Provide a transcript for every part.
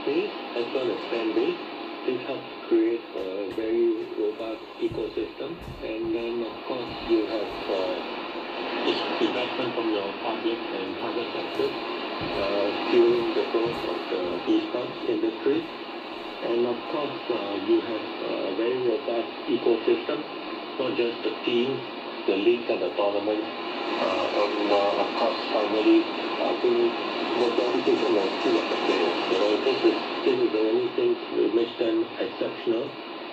based as well as fan based. This helps create a very robust ecosystem. And then, of course, you have investment from your public and private sectors fueling the growth of the esports industry. And of course, you have a very robust ecosystem, not just the teams, the leagues and the tournaments. Of course, finally, I think the dedication and skill of the players. This is the only thing that makes them exceptional.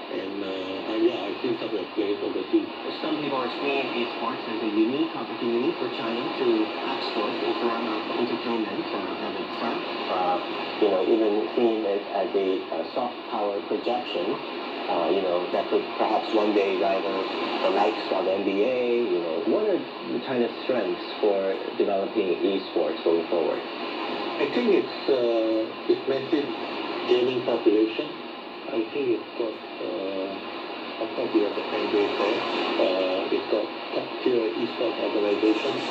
And I've seen some of the players overseas. Some people are seeing esports as a unique opportunity for China to export a form of entertainment as itself. Even seeing it as a soft power projection. That could perhaps one day rival the likes of NBA. What are China's strengths for developing esports going forward? I think it's massive gaming population. I think it's got, of course, we have the fan base there. It's got top-tier esports organizations.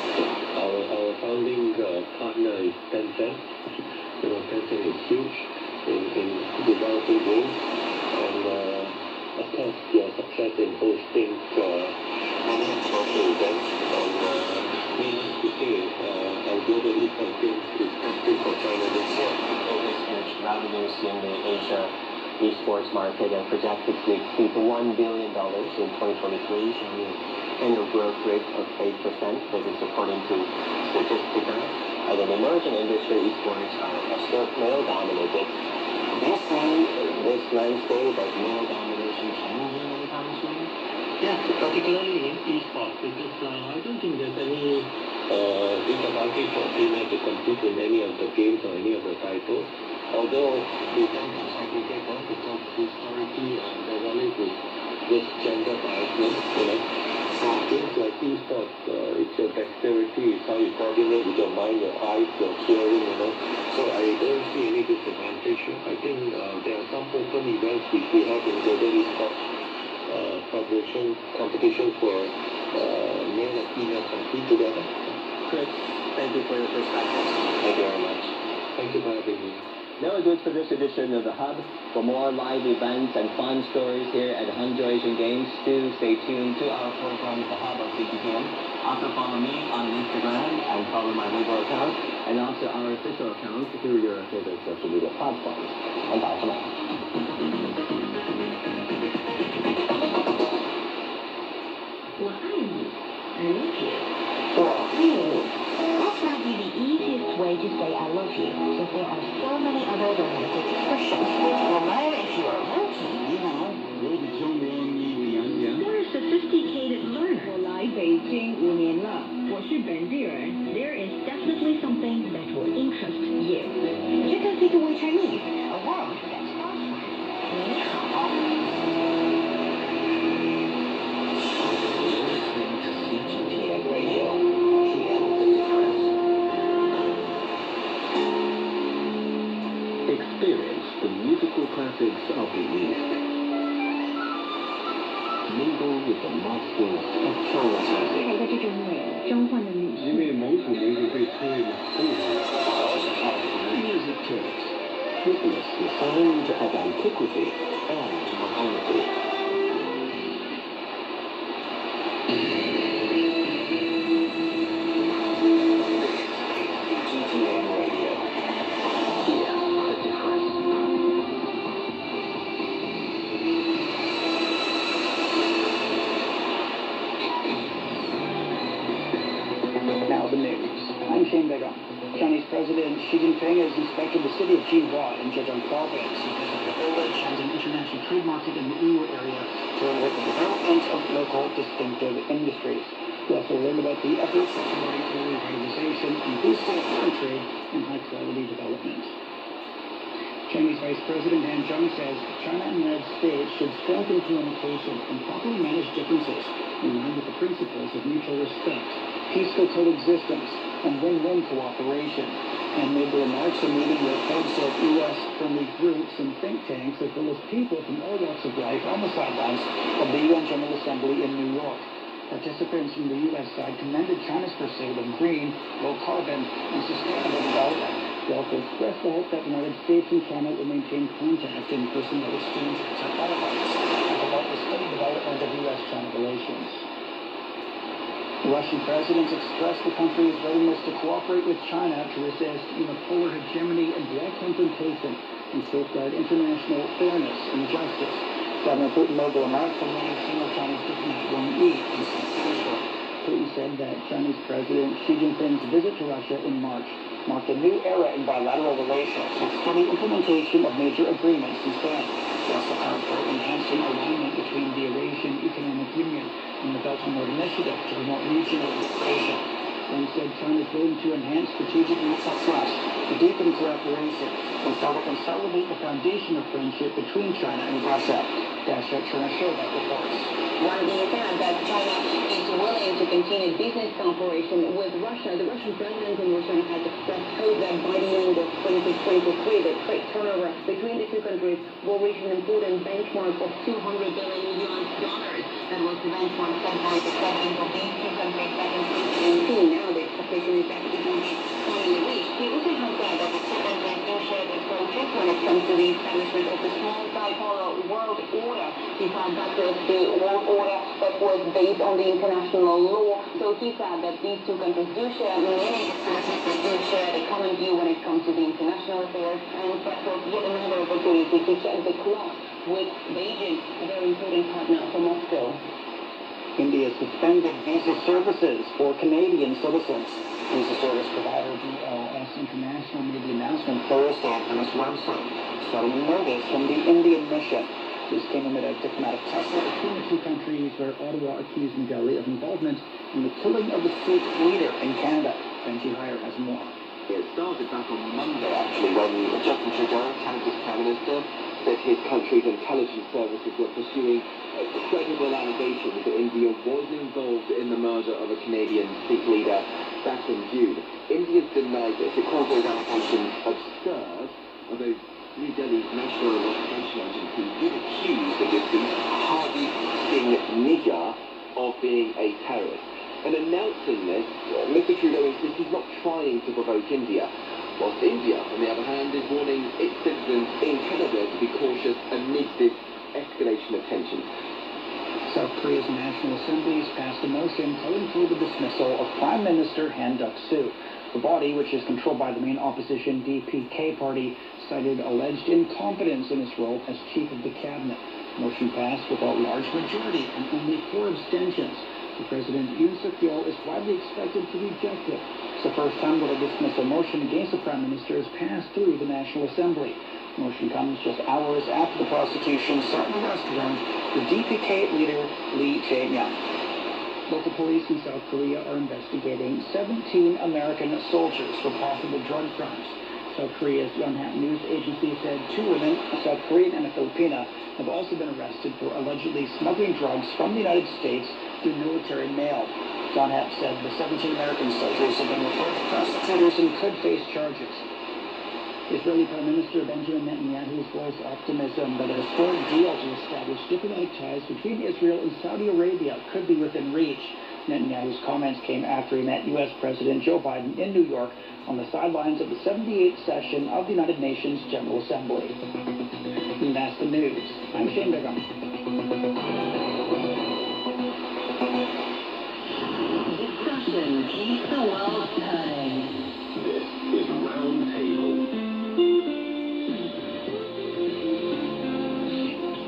Our founding partner is Tencent. Tencent is huge in developing games. And, of course, your success in hosting many social events. And needless to say, our global esports games is active for China this year. This huge revenues in the Asia esports market are projected to exceed $1 billion in 2023, showing an annual growth rate of 8%. That is according to Statistica. As an emerging industry, esports are still male-dominated. Do you see this landscape as male domination changing anytime soon? Yeah, particularly in esports, because I don't think there's any disadvantage for female to compete in any of the games or any of the titles. Although we tend to segregate them because historically there's always this gender biasness, So games like esports, it's your dexterity, it's how you coordinate with your mind, your eyes, your hearing, So I don't see any disadvantage. I think there are some open events which we have in global esports competitions where male and female compete together. Chris, thank you for your perspective. Thank you very much. Thank you for having me. That was it for this edition of The Hub. For more live events and fun stories here at Hangzhou Asian Games, do stay tuned to our program, The Hub on CGTN. Also follow me on Instagram and follow my Weibo account, and also our official account through your favorite social media platforms. And bye for now. That's not be the easiest way to say I love you, but there are so many other romantic expressions. Well, if you're a rookie, You're a sophisticated learner. 我来北京5年了，我是本地人. There is definitely something that will interest you. You can take away Chinese, a word that starts with 你好. Experience the musical classics of the East. Mingle with the masters of China's music. 它的这种美召唤了女性。因为蒙古民族被称为蒙古人。Music tours. Witness the sound of antiquity and modernity. Chinese President Xi Jinping has inspected the city of Jinhua in Zhejiang Province. He visited the village and an international trade market in the Uyghur area to learn about the development of local distinctive industries. We also learned about the efforts of promoting early revitalization and boosting foreign trade and high-quality development. Chinese Vice President Han Zheng says China and the United States should strengthen communication and properly manage differences in line with the principles of mutual respect, peaceful coexistence, and win-win cooperation. And made the remarks in meeting with heads of U.S.-friendly groups and think tanks, as well as people from all walks of life on the sidelines of the UN General Assembly in New York. Participants from the U.S. side commended China's pursuit of green, low-carbon, and sustainable development. They also expressed the hope that the United States and China will maintain contact and personnel exchanges at all levels and promote the steady development of U.S.-China relations. The Russian president expressed the country's readiness to cooperate with China to resist unipolar hegemony and direct confrontation and safeguard international fairness and justice. Vladimir Putin made the remarks when meeting senior Chinese diplomat Wang Yi in St. Petersburg. Putin said that Chinese President Xi Jinping's visit to Russia in March marked a new era in bilateral relations with steady implementation of major agreements since then. He also called for enhancing alignment between the Eurasian Economic Union and the Belt and Road Initiative to promote regional integration. Wang said China is willing to enhance strategic mutual trust, to deepen cooperation, and further consolidate the foundation of friendship between China and Russia. Dasha Chernashova reports. Wang Yi said that China is willing to continue business cooperation with Russia. The Russian president in Washington has expressed hope that by the end of 2023, the trade turnover between the two countries will reach an important benchmark of $200 billion. That was the benchmark set by the president of these two countries back in 2018. Now the expectation is that it will be finally reached. He also has said that the two countries do share the approaches when it comes to the establishment of the small bipolar world order. He said that was the world order that was based on the international law. So he said that these two countries do share many expertise, they do share a common view when it comes to the international affairs, and that was yet another opportunity to check the clock with Beijing, a very important partner for Moscow. India suspended visa services for Canadian citizens. Visa service provider DLS International made the announcement Thursday on its website, citing a notice from the Indian mission. This came amid a diplomatic tussle between the two countries where Ottawa accused New Delhi of involvement in the killing of the Sikh leader in Canada. Benji Heyer has more. It started back on Monday, actually, when Justin Trudeau, Canada's Prime Minister, said his country's intelligence services were pursuing credible allegations that India was involved in the murder of a Canadian Sikh leader back in June. India's denied this. It calls those allegations absurd, although New Delhi's National Investigation Agency did accuse the deceased Hardeep Singh Nijjar of being a terrorist. And announcing this, Mr. Trudeau insists he's not trying to provoke India, whilst India, on the other hand, is warning its citizens in Canada to be cautious amid this escalation of tensions. South Korea's National Assembly has passed a motion calling for the dismissal of Prime Minister Han Duck-soo. The body, which is controlled by the main opposition DPK party, cited alleged incompetence in his role as chief of the cabinet. The motion passed without large majority and only 4 abstentions. The President Yoon Suk-yeol is widely expected to reject it. It's the first time that a dismissal motion against the Prime Minister has passed through the National Assembly. The motion comes just hours after the prosecution sought an arrest warrant for DPK leader Lee Jae-myung. Local police in South Korea are investigating 17 American soldiers for possible drug crimes. South Korea's Yonhap News Agency said 2 women, a South Korean and a Filipina, have also been arrested for allegedly smuggling drugs from the United States through military mail. Yonhap said the 17 American soldiers have been referred to prosecutors and could face charges. Israeli Prime Minister Benjamin Netanyahu's voiced optimism that a historic deal to establish diplomatic ties between Israel and Saudi Arabia could be within reach. Netanyahu's comments came after he met U.S. President Joe Biden in New York on the sidelines of the 78th session of the United Nations General Assembly. And that's the news. I'm Shane Begum. Discussion keeps the world turning. This is Roundtable.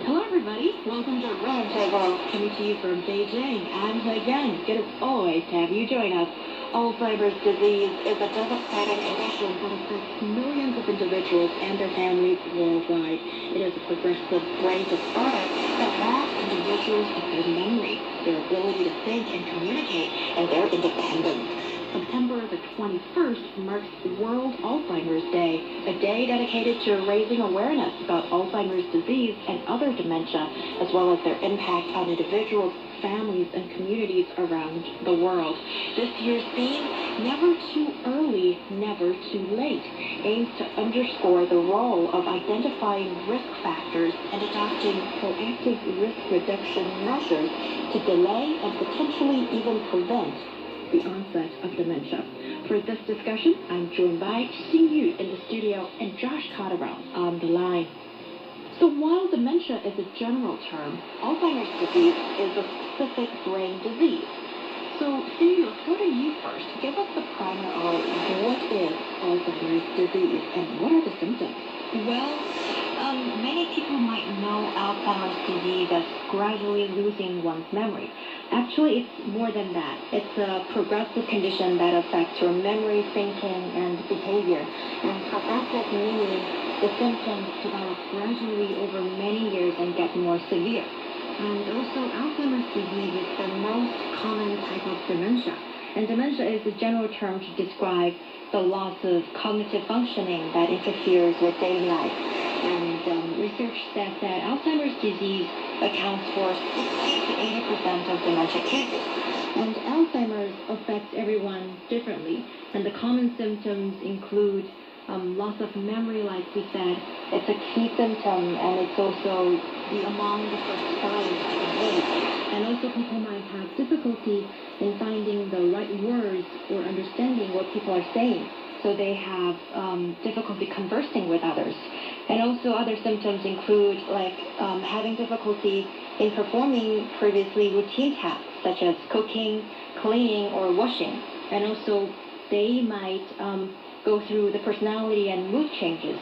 Hello everybody, welcome to Roundtable, coming to you from Beijing, and again, good as always to have you join us. Alzheimer's disease is a devastating condition that affects millions of individuals and their families worldwide. It is a progressive brain disorder that robs individuals of their memory, their ability to think and communicate, and their independence. September the 21st marks World Alzheimer's Day, a day dedicated to raising awareness about Alzheimer's disease and other dementia, as well as their impact on individuals, families, and communities around the world. This year's theme, Never Too Early, Never Too Late, aims to underscore the role of identifying risk factors and adopting proactive risk reduction measures to delay and potentially even prevent the onset of dementia. For this discussion, I'm joined by Xing Yu in the studio and Josh Cotterell on the line. So while dementia is a general term, Alzheimer's disease is a specific brain disease. So Xing Yu, let's go to you first. Give us the primer on what is Alzheimer's disease and what are the symptoms? Well, many people might know Alzheimer's disease as gradually losing one's memory. Actually, it's more than that. It's a progressive condition that affects your memory, thinking, and behavior. And progressive meaning the symptoms develop gradually over many years and get more severe. And also, Alzheimer's disease is the most common type of dementia. And dementia is a general term to describe the loss of cognitive functioning that interferes with daily life. And research says that Alzheimer's disease accounts for 60 to 80% of dementia cases. And Alzheimer's affects everyone differently. And the common symptoms include loss of memory, like we said. It's a key symptom, and it's also among the first signs of age. And also people might have difficulty in finding the right words or understanding what people are saying. So they have difficulty conversing with others. And also other symptoms include like having difficulty in performing previously routine tasks such as cooking, cleaning, or washing. And also they might go through the personality and mood changes.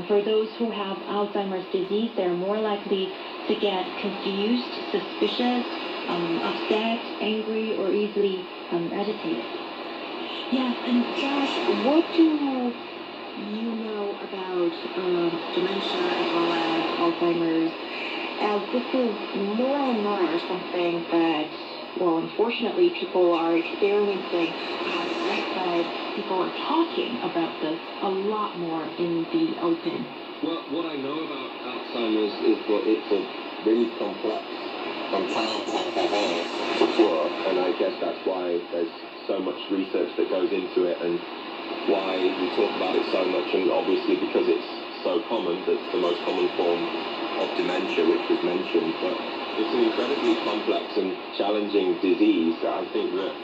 For those who have Alzheimer's disease, they're more likely to get confused, suspicious, upset, angry, or easily agitated. Yes, and Josh, what do you know about dementia as well as Alzheimer's? As this is more and more something that, well, unfortunately, people are experiencing. People are talking about this a lot more in the open. Well, what I know about Alzheimer's is that it's a really complex disease, for sure, and I guess that's why there's so much research that goes into it and why we talk about it so much, and obviously because it's so common, that's the most common form of dementia, which was mentioned, but it's an incredibly complex and challenging disease. I think that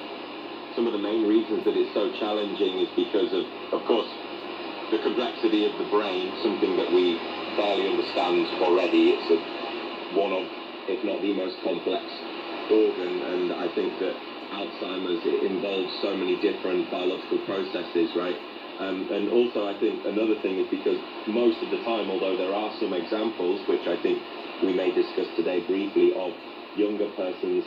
some of the main reasons that it's so challenging is because of course, the complexity of the brain, something that we barely understand already. It's one of, if not the most complex organ, and I think that Alzheimer's, it involves so many different biological processes, right? And also I think another thing is because most of the time, although there are some examples, which I think we may discuss today briefly, of younger persons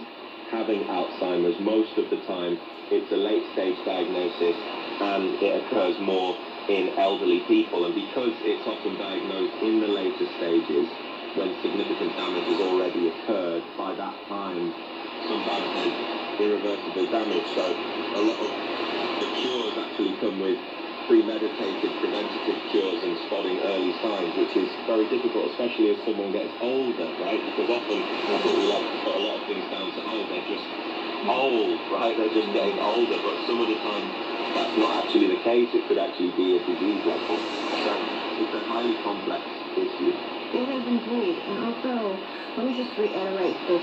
having Alzheimer's, most of the time it's a late stage diagnosis and it occurs more in elderly people, and because it's often diagnosed in the later stages when significant damage has already occurred, by that time sometimes there's irreversible damage. So a lot of the cures actually come with premeditated preventative cures and spotting early signs, which is very difficult, especially as someone gets older, right? Because often I think we like to put a lot of things down to, oh, they're just old, right? They're just getting older, but some of the time that's not actually the case. It could actually be a disease level. So it's a highly complex issue. It is indeed. And also, let me just reiterate this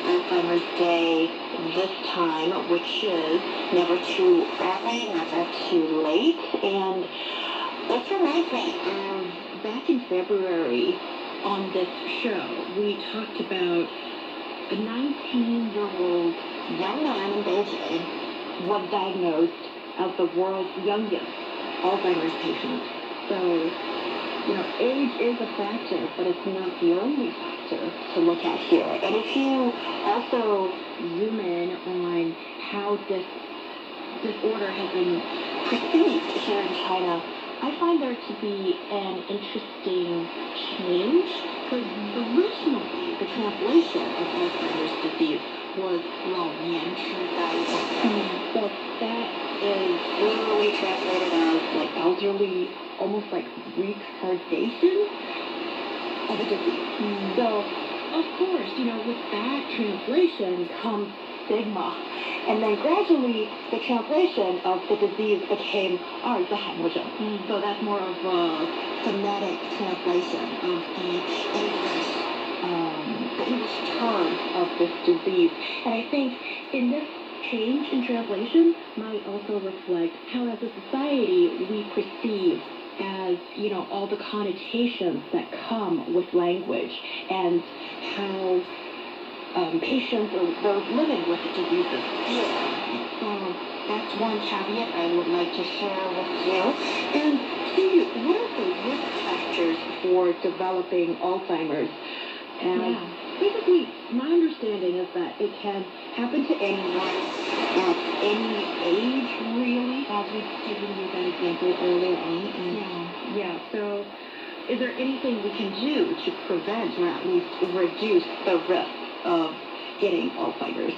Alzheimer's Day this time, which is never too early, never too late. And this reminds me, back in February on this show, we talked about a 19-year-old young man in Beijing was diagnosed as the world's youngest Alzheimer's patient. So, age is a factor, but it's not the only factor to look at here. And if you also zoom in on how this disorder has been perceived here in China, I find there to be an interesting change, because originally the translation of Alzheimer's disease was 老年痴呆. So that is literally translated as like elderly, almost like retardation of a disease. So, of course, with that translation comes stigma. And then gradually, the translation of the disease became Alzheimer's. So that's more of a phonetic translation of the English the English term of this disease. And I think in this change in translation might also reflect how as a society we perceive as, you know, all the connotations that come with language and how patients or those living with the diseases feel. So that's one caveat I would like to share with you. And Steve, what are the risk factors for developing Alzheimer's? And basically, my understanding is that it can happen to anyone at any age, really, as we've given you that example earlier on. And so is there anything we can do to prevent or at least reduce the risk of getting Alzheimer's?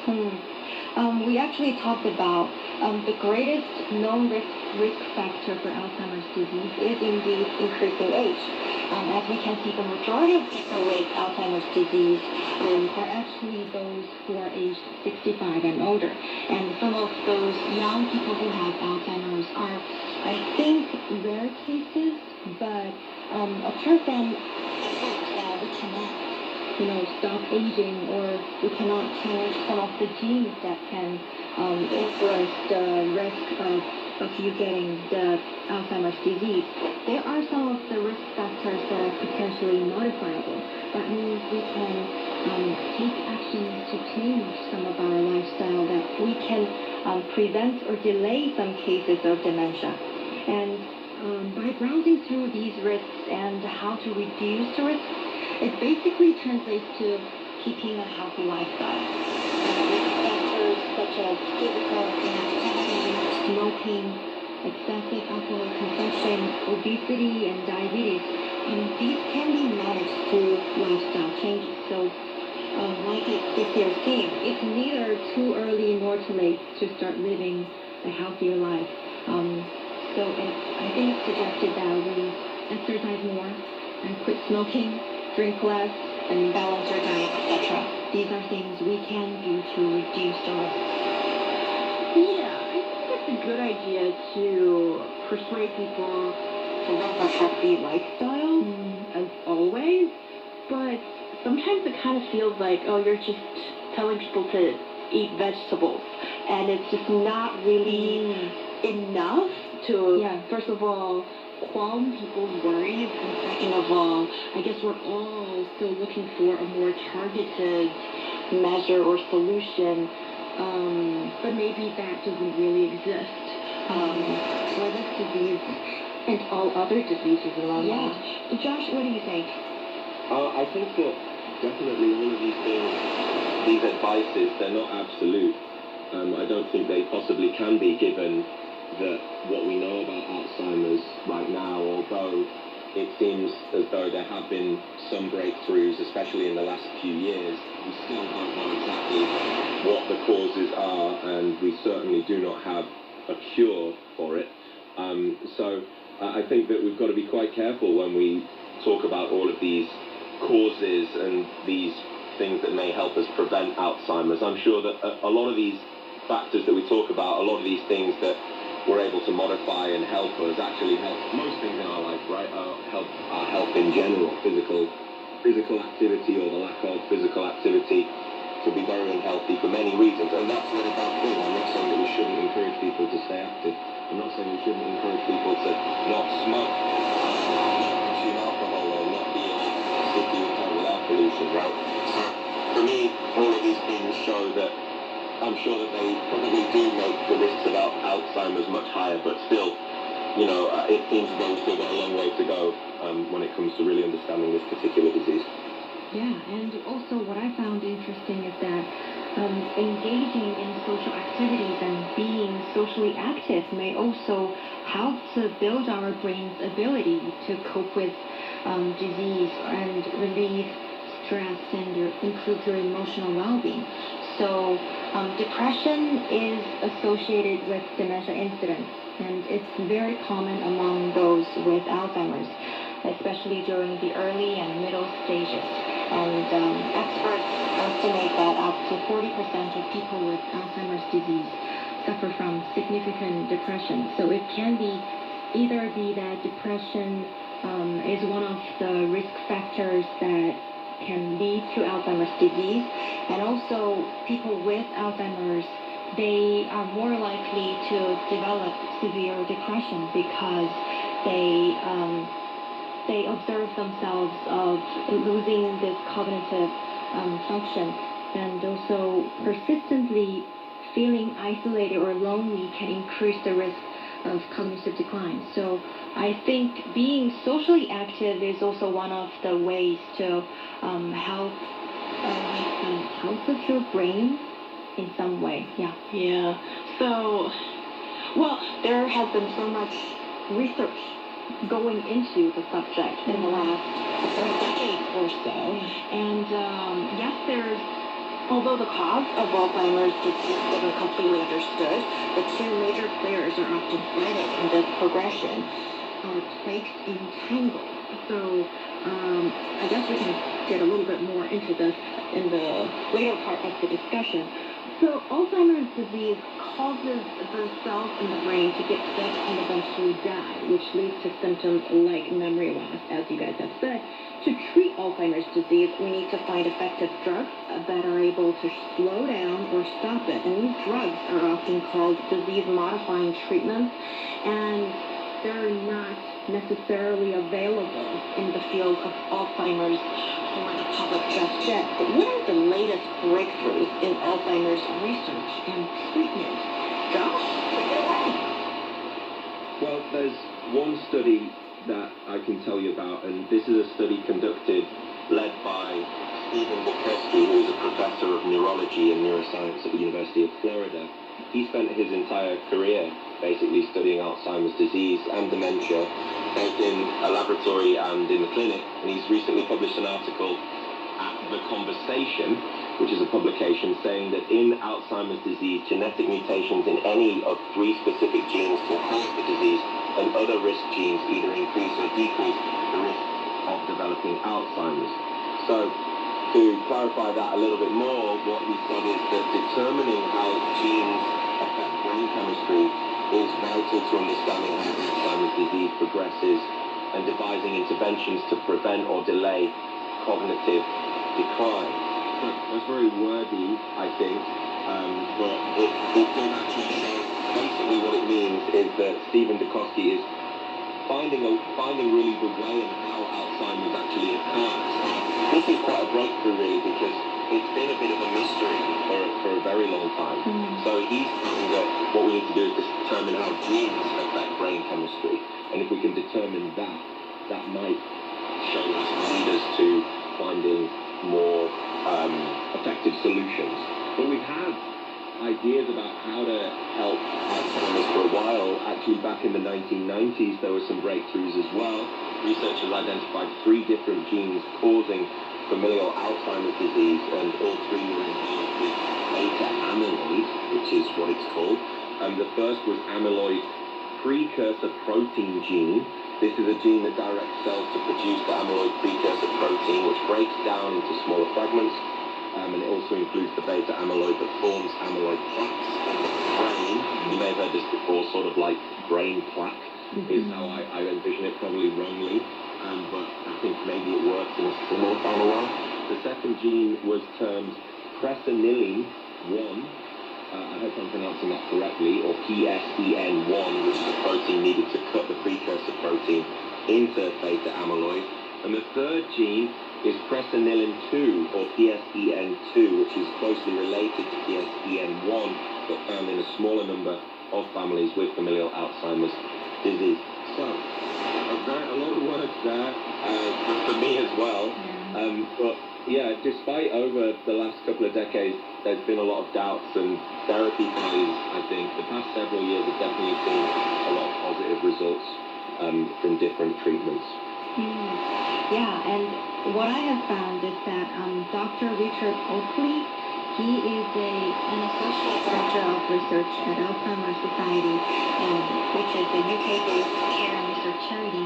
We actually talked about the greatest known risk factor for Alzheimer's disease is indeed increasing age. As we can see, the majority of people with Alzheimer's disease are actually those who are aged 65 and older. And some of those young people who have Alzheimer's are, I think, rare cases, but apart from the fact that we cannot stop aging, or we cannot change some of the genes that can influence the risk of you getting the Alzheimer's disease. There are some of the risk factors that are potentially modifiable. That means we can take actions to change some of our lifestyle, that we can prevent or delay some cases of dementia. And by browsing through these risks and how to reduce the risks, it basically translates to keeping a healthy lifestyle. Risk factors such as physical inactivity, smoking, excessive alcohol consumption, obesity, and diabetes, these can be managed through lifestyle changes. So, like this year's theme, it's neither too early nor too late to start living a healthier life. I think it's suggested that we exercise more and quit smoking, drink less, and balance our diet, etc. These are things we can do to reduce the risk. Yeah, I think it's a good idea to persuade people to live a healthy lifestyle, as always, but sometimes it kind of feels like, oh, you're just telling people to eat vegetables, and it's just not really enough to, first of all, calm people's worries, and second of all, I guess we're all still looking for a more targeted measure or solution, but maybe that doesn't really exist for this disease and all other diseases around us. So Josh, what do you think? I think that definitely all of these things, these advices, they're not absolute. I don't think they possibly can be, given that what we know about Alzheimer's right now, although it seems as though there have been some breakthroughs, especially in the last few years, we still don't know exactly what the causes are, and we certainly do not have a cure for it. So I think that we've got to be quite careful when we talk about all of these causes and these things that may help us prevent Alzheimer's. I'm sure that a lot of these factors that we talk about, a lot of these things that we're able to modify and help us, actually help most things in our life, right? Help our health in general, physical activity or the lack of physical activity, to be very unhealthy for many reasons. And that's not a bad thing. I'm not saying that we shouldn't encourage people to stay active. I'm not saying we shouldn't encourage people to not smoke, not consume alcohol, or not be in a city with air pollution, right? So for me, all of these things show that I'm sure that they probably do make the risks of Alzheimer's much higher, but still, it seems as though we've still got a long way to go when it comes to really understanding this particular disease. Yeah, and also what I found interesting is that engaging in social activities and being socially active may also help to build our brain's ability to cope with disease and relieve stress and improve your emotional well-being. So depression is associated with dementia incidence, and it's very common among those with Alzheimer's, especially during the early and middle stages. And experts estimate that up to 40% of people with Alzheimer's disease suffer from significant depression. So it can either be that depression is one of the risk factors that can lead to Alzheimer's disease. And also, people with Alzheimer's, they are more likely to develop severe depression because they observe themselves of losing this cognitive function, and also persistently feeling isolated or lonely can increase the risk of cognitive decline. So I think being socially active is also one of the ways to help make some health of your brain in some way. Yeah. So, well, there has been so much research going into the subject in the last decade or so. And yes, although the cause of Alzheimer's disease isn't completely understood, the two major players are often fighting in this progression are plagued in tangles. So I guess we can get a little bit more into this in the later part of the discussion. So Alzheimer's disease causes the cells in the brain to get sick and eventually die, which leads to symptoms like memory loss, as you guys have said. To treat Alzheimer's disease, we need to find effective drugs that are able to slow down or stop it. And these drugs are often called disease-modifying treatments, and they're not necessarily available in the field of Alzheimer's for the public just yet. But what are the latest breakthroughs in Alzheimer's research and treatment? Josh, take it away. Well, there's one study that I can tell you about, and this is a study led by Stephen Dukoski, who is a professor of neurology and neuroscience at the University of Florida. He spent his entire career basically studying Alzheimer's disease and dementia, both in a laboratory and in the clinic, and he's recently published an article at The Conversation, which is a publication saying that in Alzheimer's disease, genetic mutations in any of 3 specific genes can cause the disease, and other risk genes either increase or decrease the risk of developing Alzheimer's. So, to clarify that a little bit more, what he said is that determining how genes affect brain chemistry is vital to understanding how Alzheimer's disease progresses and devising interventions to prevent or delay cognitive decline. That's very wordy, I think, but it does actually show basically what it means is that Stephen Dukoski is finding really the way and how Alzheimer's actually occurs. This is quite a breakthrough really, because it's been a bit of a mystery for a very long time. So he's saying that what we need to do is determine how genes affect brain chemistry, and if we can determine that, that might show us lead us to finding more effective solutions. But we've had ideas about how to help Alzheimer's for a while. Actually, back in the 1990s, there were some breakthroughs as well. Researchers identified 3 different genes causing familial Alzheimer's disease, and all 3 were involved with beta amyloid, which is what it's called. The first was amyloid precursor protein gene. This is a gene that directs cells to produce the amyloid precursor protein, which breaks down into smaller fragments, and it also includes the beta amyloid that forms amyloid plaques in the brain. You may have heard this before, sort of like brain plaque is how I envision it, probably wrongly, but I think maybe it works in a similar kind of way. The second gene was termed presenilin-1, I hope I'm pronouncing that correctly, or PSEN1, which is a protein needed to cut the precursor protein into beta amyloid. And the third gene is presenilin-2, or PSEN2, which is closely related to PSEN1, but found in a smaller number of families with familial Alzheimer's disease. So, a lot of words there, for me as well. But yeah, despite over the last couple of decades, there's been a lot of doubts and therapy phase, I think. The past several years have definitely seen a lot of positive results from different treatments. Yeah, and what I have found is that Dr. Richard Oakley, he is an associate director of research at Alzheimer's Society, which is a UK-based care and research charity.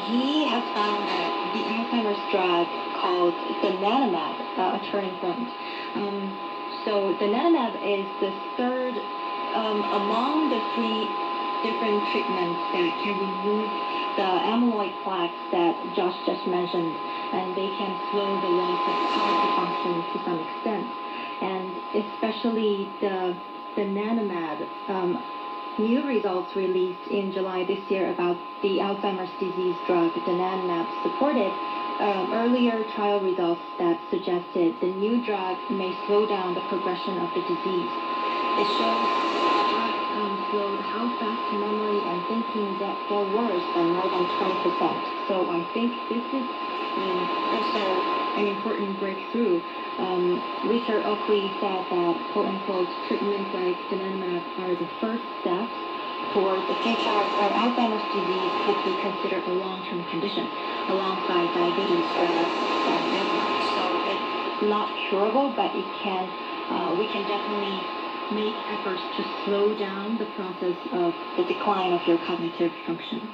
He has found that the Alzheimer's drug called donanemab a turning point. So donanemab is the third among the 3 different treatments that can remove the amyloid plaques that Josh just mentioned, and they can slow the loss of cognitive function to some extent. And especially the donanemab, new results released in July this year about the Alzheimer's disease drug donanemab supported earlier trial results that suggested the new drug may slow down the progression of the disease. It shows slowed how fast memory and thinking get worse by more than 20%. So I think this is also an important breakthrough. Richard Oakley said that quote-unquote treatments like donanemab are the first step towards the future where Alzheimer's disease could be considered a long-term condition alongside diabetes or asthma. So it's not curable, but it can we can definitely make efforts to slow down the process of the decline of your cognitive function.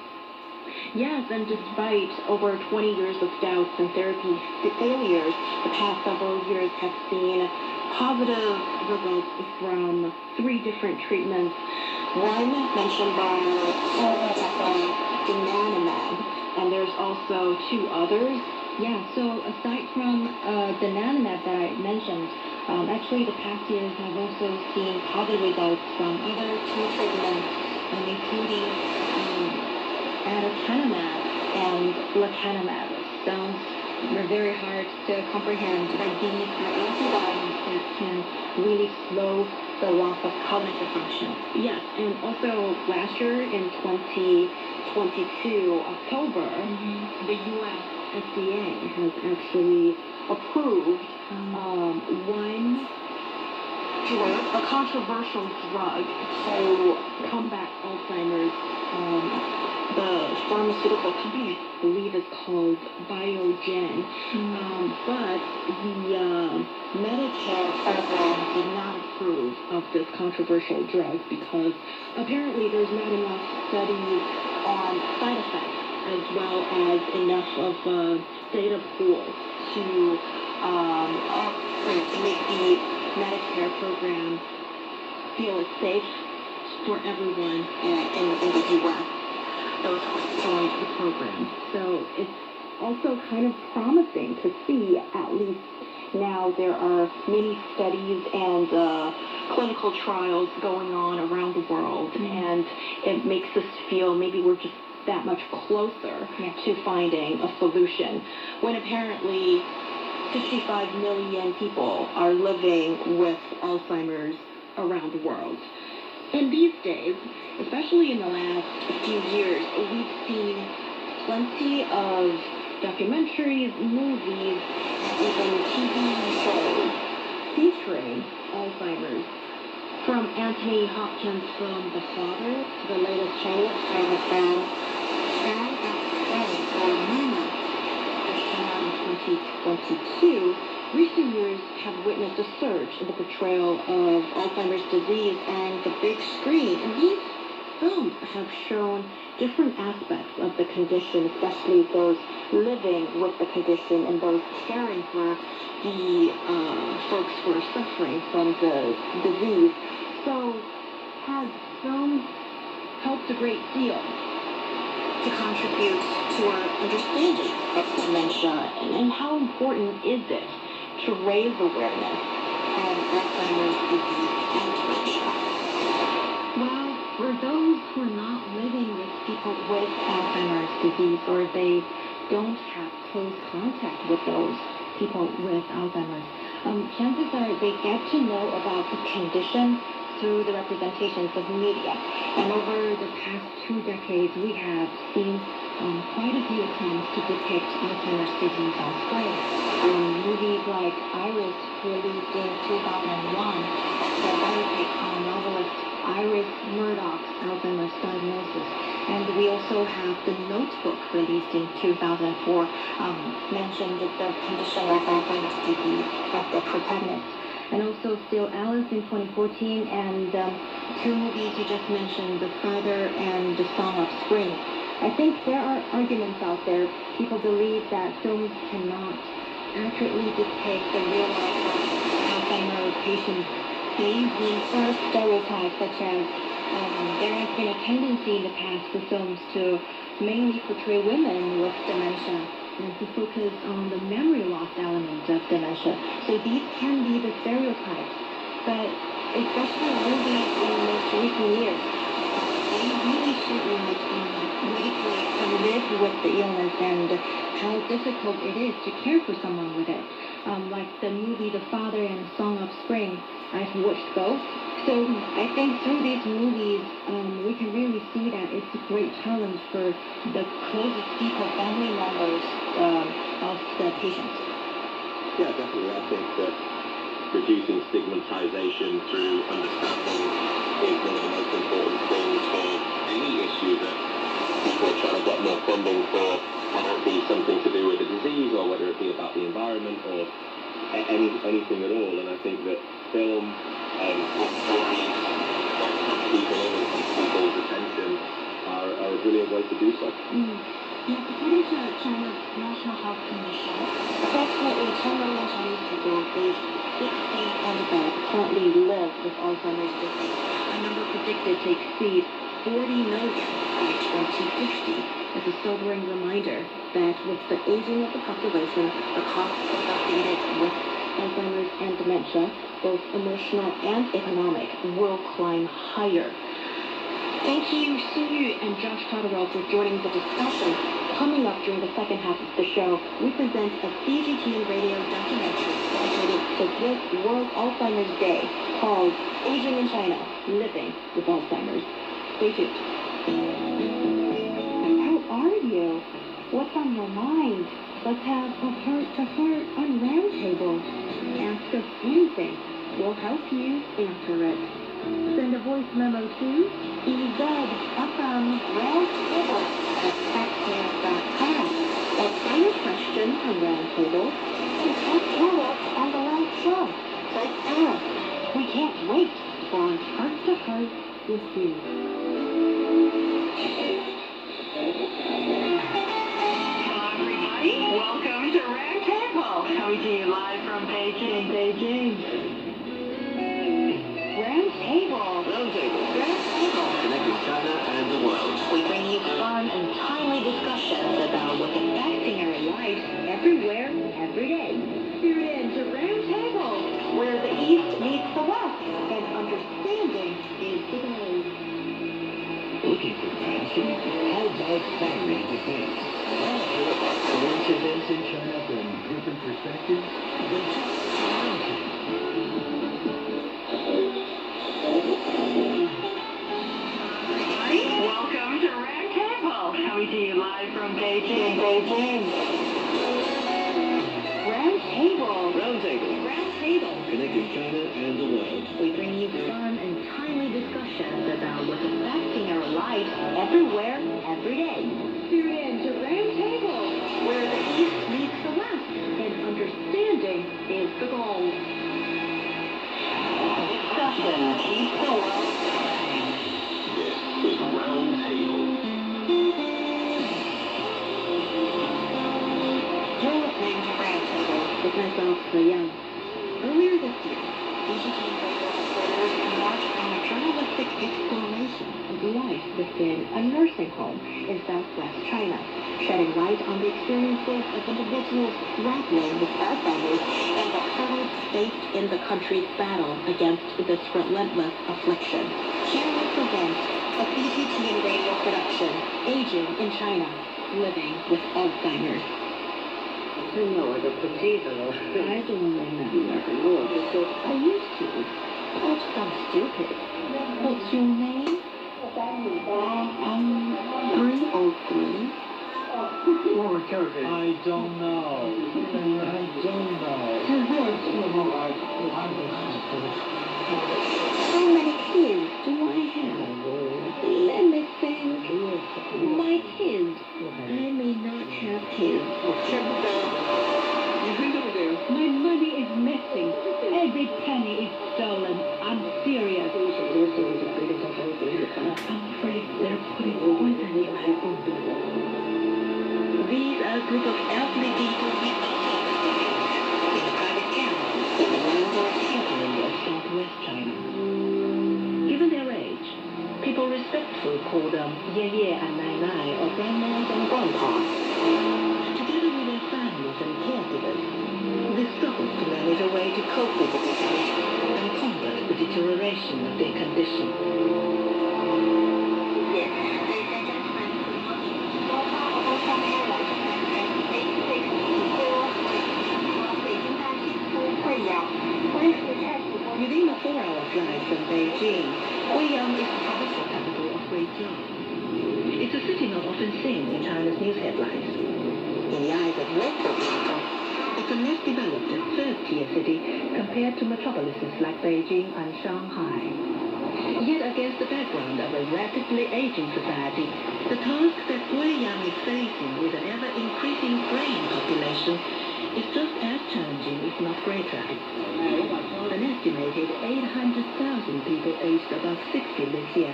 Yes, and despite over 20 years of doubts and therapy failures, the past several years have seen positive results from 3 different treatments. One mentioned by donanemab, and there's also 2 others. Yeah, so aside from donanemab that I mentioned, actually the past years have also seen positive results from other 2 treatments, including aducanumab and lecanemab. Sounds very hard to comprehend, but these are antibodies that can really slow the loss of cognitive function. Yes, and also last year in 2022, October, the U.S. FDA has actually approved one drug, a controversial drug to combat Alzheimer's. The pharmaceutical company, I believe, is called Biogen. But the Medicare program did not approve of this controversial drug because apparently there's not enough studies on side effects as well as enough of a data pool to make the Medicare program feel it's safe for everyone in the U.S. those who joined the program. So it's also kind of promising to see, at least now there are many studies and clinical trials going on around the world, and it makes us feel maybe we're just that much closer to finding a solution, when apparently 55 million people are living with Alzheimer's around the world. And these days, especially in the last few years, we've seen plenty of documentaries, movies, even TV shows featuring Alzheimer's. From Anthony Hopkins' film The Father to the latest Chinese drama film which came out in 2022, recent years have witnessed a surge in the portrayal of Alzheimer's disease on the big screen. And these films have shown different aspects of the condition, especially those living with the condition and those caring for the folks who are suffering from the disease. So has film helped a great deal to contribute to our understanding of dementia, and how important is it to raise awareness of Alzheimer's disease and dementia? Well, for those who are not living with people with Alzheimer's disease, or they don't have close contact with those people with Alzheimer's, chances are they get to know about the condition through the representations of media. And over the past 2 decades, we have seen quite a few attempts to depict Alzheimer's disease on screen. Movies like Iris, released in 2001, the biopic on novelist Iris Murdoch's Alzheimer's diagnosis. And we also have The Notebook, released in 2004, mentioned the condition of Alzheimer's disease as the protagonist. And also Still Alice in 2014, and 2 movies you just mentioned, The Father and The Song of Spring. I think there are arguments out there. People believe that films cannot accurately depict the real life of Alzheimer's patients. They reinforce stereotypes such as There has been a tendency in the past for films to mainly portray women with dementia and to focus on the memory loss element of dementia. So these can be the stereotypes. But especially movies in the most recent years, they really should like what it's like to live with the illness and how difficult it is to care for someone with it. Like the movie The Father and Song of Spring, I've watched both. So I think through these movies, we can really see that it's a great challenge for the closest people, family members of the patients. Yeah, definitely. I think that reducing stigmatization through understanding is one of the most important things for any issue that people are trying to get more funding for, whether it be something to do with the disease or whether it be about the environment or anything at all. And I think that film with stories that touch people in and keep people's attention are a brilliant way to do so. Yeah, according to China's National Health Commission, approximately 10 million Chinese people aged 60 and above currently live with Alzheimer's disease, a number predicted to exceed 40 million by 2050. It's a sobering reminder that with the aging of the population, the costs associated with Alzheimer's and dementia, both emotional and economic, will climb higher. Thank you, Su and Josh Totterell, for joining the discussion. Coming up during the second half of the show, we present a CGTN radio documentary dedicated to this World Alzheimer's Day called Aging in China, Living with Alzheimer's. Stay tuned. How are you? What's on your mind? Let's have a heart-to-heart on Roundtable. Ask us anything. We'll help you answer it. Send a voice memo to EZFM Roundtable at taxpayers.com. Or find a question on Roundtable and talk to us on the live show. Just ask. We can't wait for heart-to-heart with you. Hello, everybody. Welcome to Roundtable. Coming to you live from Beijing. Roundtable. Connecting China and the world. We bring you fun and timely discussions about what's affecting our lives everywhere, every day. Tune in to Roundtable, Where the East meets the West, and understanding is the goal. Looking for passion? How about family defense? Coincidence in China from different perspectives? Then Welcome to Roundtable. Coming to you live from Beijing. Roundtable. Connecting China and the world. We bring you fun and timely discussions about what's affecting our lives everywhere, every day. tune in to Roundtable, Where the East meets the West, and understanding is the goal. discussion keeps the world turning. This is Roundtable. You're listening to Roundtable. With myself, the young. Earlier this year, CGT radio reporters embarked on a journalistic exploration of life within a nursing home in southwest China, shedding light on the experiences of individuals grappling with Alzheimer's and the hurdles faced in the country's battle against this relentless affliction. Here we present a CGT radio production, Aging in China, Living with Alzheimer's. I don't remember. I used to. That sounds stupid. What's your name? 303. I don't know. How many kids do I have? Let me think. My kids. I may not have kids. My money is missing. Every penny is stolen. I'm serious. I'm afraid they're putting poison in my food. These are a group of elderly people we also in a private camp in the rural territory of southwest China. Given their age, people respectfully call them Ye Ye and Nai Nai or grandmas and grandpas. Together with their families and caregivers, they struggle to manage a way to cope with the disease and combat the deterioration of their condition. Within a 4-hour flight from Beijing, Guiyang is the provincial capital of Guizhou. It's a city not often seen in China's news headlines. In the eyes of local people, it's a less developed third-tier city compared to metropolises like Beijing and Shanghai. Yet against the background of a rapidly aging society, the task that Guiyang is facing with an ever-increasing graying population is just as challenging, if not greater. An estimated 800,000 people aged above 60 live here,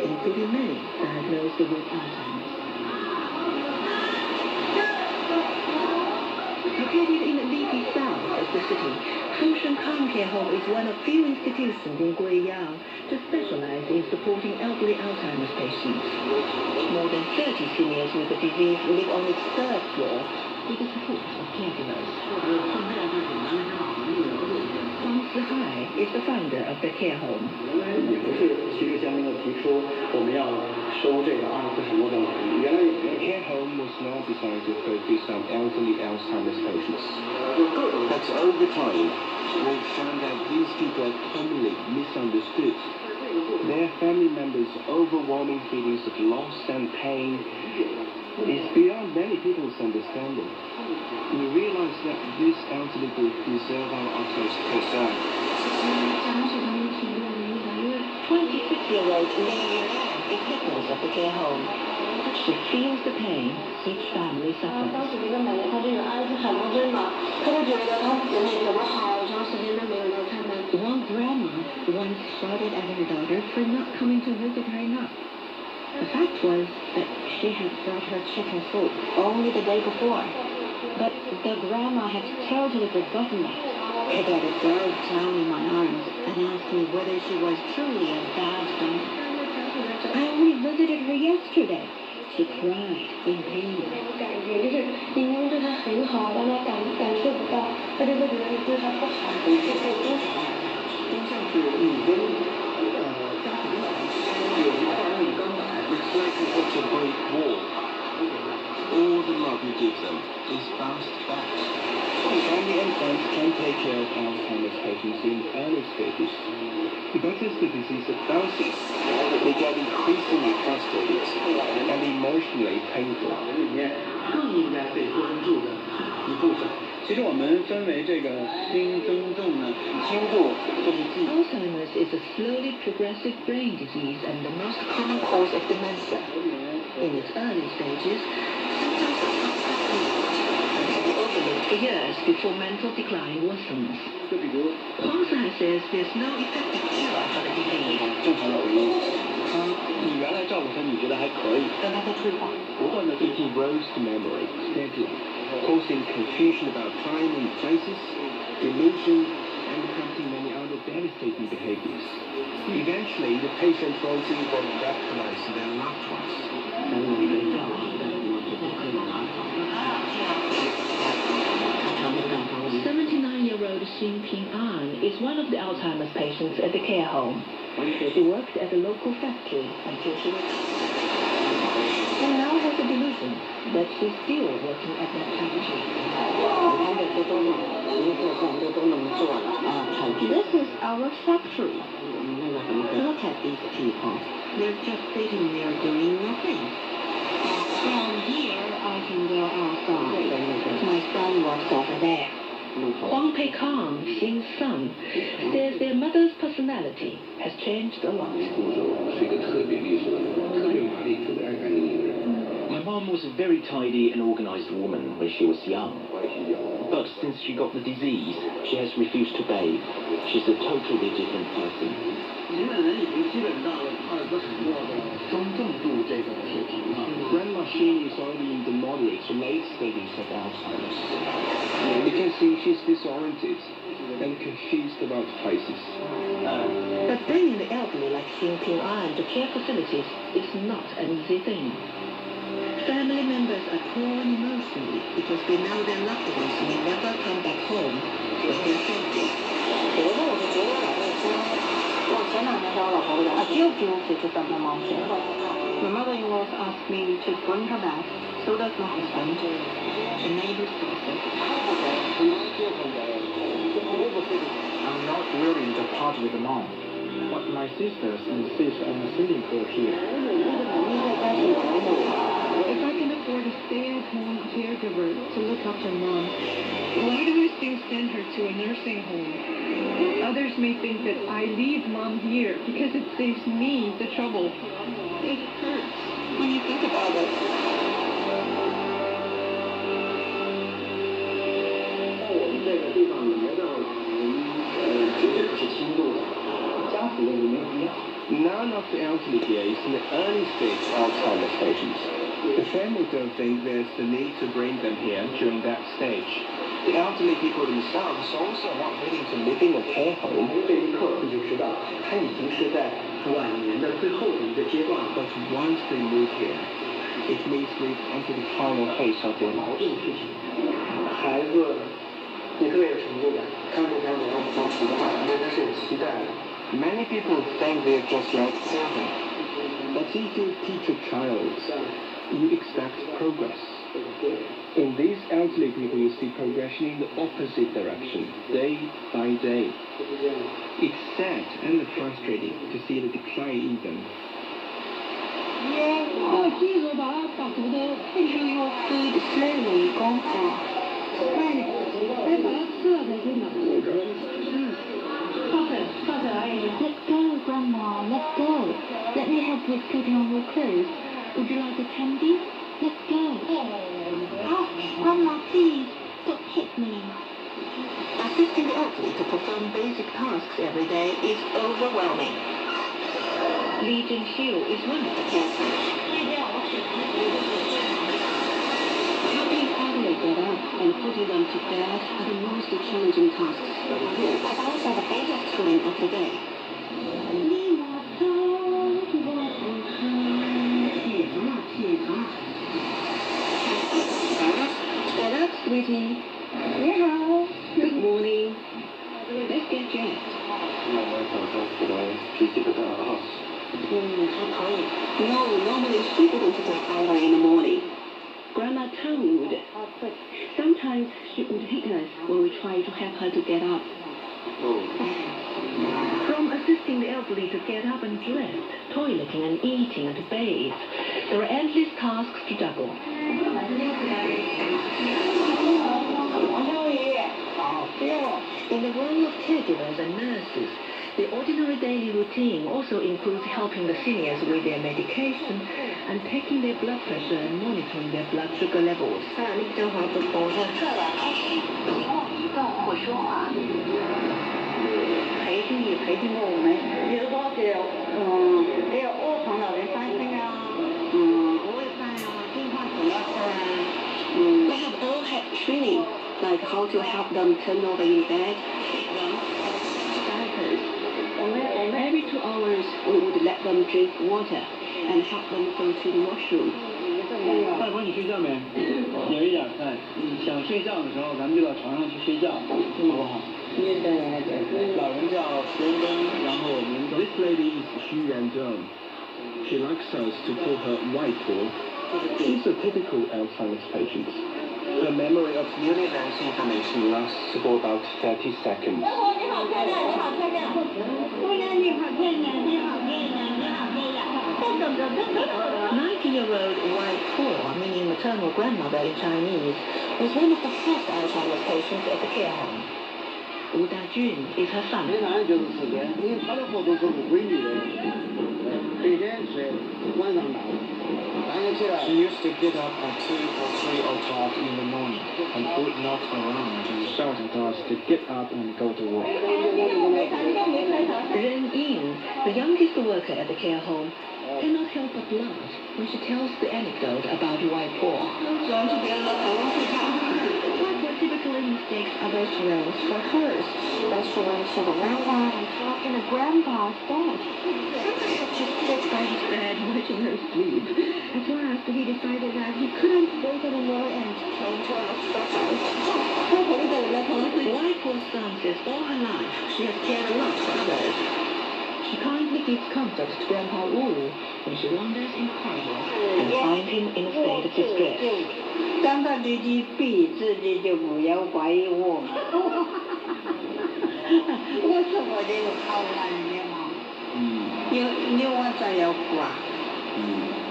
including many diagnosed with Alzheimer's. Located in the leafy south of the city, Fushan Care Home is one of few institutions in Guiyang to specialize in supporting elderly Alzheimer's patients. More than 30 seniors with the disease live on its third floor with the support of caregivers. Huang Zihai is the founder of the care home. The care home was not designed to focus on elderly Alzheimer's patients. But over time, we've found that these people are commonly misunderstood. Their family members' overwhelming feelings of loss and pain is beyond many people's understanding. We realize that this elderly group deserve our utmost concern. 26-year-old Lei is witness of the care home. She feels the pain each family suffers. One grandma once shouted at her daughter for not coming to visit her enough. The fact was that she had brought her chicken soup only the day before. But the grandma had totally forgotten that. Her daughter broke down in my arms and asked me whether she was truly a bad daughter. I only visited her yesterday. She cried in pain. It's a great wall. All the love you give them is bounced back. Family and friends can take care of Alzheimer's patients in early stages. But as the disease advances, they get increasingly frustrated and emotionally painful. 更应该被关注的一部分。其实我们分为这个新增症呢，轻度就是记忆。 Alzheimer's is a slowly progressive brain disease and the most common cause of dementia. In its early stages, symptoms are not can be overlooked for years before mental decline worsens. 就比如 Huang Zihai says there's no effective cure for the disease. 正常的回忆，你原来照顾他，你觉得还可以，但他在退化，不断的 It erodes the memory steadily, causing confusion about time and places, delusion, and prompting many other devastating behaviors. Eventually, the patient won't even recognize their loved ones. 79-year-old Xin Ping-an is one of the Alzheimer's patients at the care home. She worked at a local factory until she retired. She now has a delusion that she's still working at that factory. This is our factory. Look at these people. They're just sitting there doing nothing. From here, I can go outside. My son works over there. Huang Peikang, Xin's son, says their mother's personality has changed a lot. My mom was a very tidy and organized woman when she was young. But since she got the disease, she has refused to bathe. She's a totally different person. 您的人已经基本到了2个承诺的中重度这个水平了。 Grandma Xin is already in the moderate to late stages of Alzheimer's. You can see she's disoriented, and confused about places. But bringing the elderly like Xing Ping An to care facilities is not an easy thing. Family members are torn emotionally because they know their loved ones may never come back home with their safety. 我是觉得老人说，我前两天找我老婆的，I feel guilty to dump my mom here. My mother-in-law asked me to bring her back, so does my husband. The neighbors also. I'm not willing to part with the mom, but my sisters insist on sending her here. If I can afford a stay-at-home caregiver to look after mom, why do I still send her to a nursing home? Others may think that I leave mom here because it saves me the trouble. It hurts when you think about it. 在我们这个地方里面的，绝对不是轻度的，家属认为没有必要。None of the elderly here is in the early stage Alzheimer's patients. The family don't think there's the need to bring them here during that stage. The elderly people themselves also are not willing to live in a care home. 这一刻你就知道，他已经是在晚年的最后的一个阶段了。 But once they move here, it means we've entered the final phase of their 矛 lives. 盾的事情，孩子，你特别有成就感，看这篇文章做题的话，真的是有期待的。 Many people think they're just like children. But if you teach a child, you expect progress. In these elderly people, you see progression in the opposite direction, day by day. It's sad and frustrating to see the decline in them. 我记得把读的变成一个 food slowly gone far. 慢点，再把它吃了才行的。Let's go, Grandma. Let's go. Let me help with putting on your clothes. Would you like a candy? Let's go. Oh, Grandma, please don't hit me. Assisting the elderly to perform basic tasks every day is overwhelming. Li Jingxiu is one of the caregivers. Helping elderly get up and putting them to bed are the most challenging tasks. But also the biggest thrilling of the day. Get up, sweetie. Yeah. Good morning. Let's get dressed. 那我早上起来脾气不太好。No, normally she wouldn't get angry in the morning. Grandma Tang would. Sometimes she would hit us when we try to help her to get up. From assisting the elderly to get up and dress, toileting and eating and bathe, there are endless tasks to juggle. In the role of caregivers and nurses, the ordinary daily routine also includes helping the seniors with their medication and taking their blood pressure and monitoring their blood sugar levels. 培训过我们，比如说给卧床老人翻身啊，喂饭啊，电话怎么They have all had training, like how to help them turn over in bed, feed them, diapers. Every 2 hours, we would let them drink water and help them go to the washroom. 外婆，你睡觉没？有一点菜。想睡觉的时候，咱们就到床上去睡觉，好不好？老人叫徐仁东，然后我们 This lady is Xu Yandong. She likes us to call her Waipo. She's a typical Alzheimer's patient. Her memory of newly announced information lasts for about 30 seconds. 90-year-old Waipo, meaning maternal grandmother in Chinese, was one of the first Alzheimer's patients at the care home. Wu Dajun is her son. 每晚就是4天，因为他的活动是不规律的，白天睡，晚上打。She used to get up at 2 or 3 o'clock in the morning and would knock around and shout at us to get up and go to work. Ren Ying, the youngest worker at the care home, cannot help but laugh when she tells the anecdote about Waipo. what typically mistakes others' roles for hers. But she went to the veranda and slept in her grandpa's bed. She sits by his bed watching her sleep. At last, he decided that he couldn't wait anymore and came to an exercise. Like poor son says all her life, she has cared a lot for others. She kindly gives comfort to Grandpa Wu when she wanders in the corridor and finds him in a state of distress. 刚到自己闭自己就不要怀疑我。我是我的好男人嘛。有我才要挂。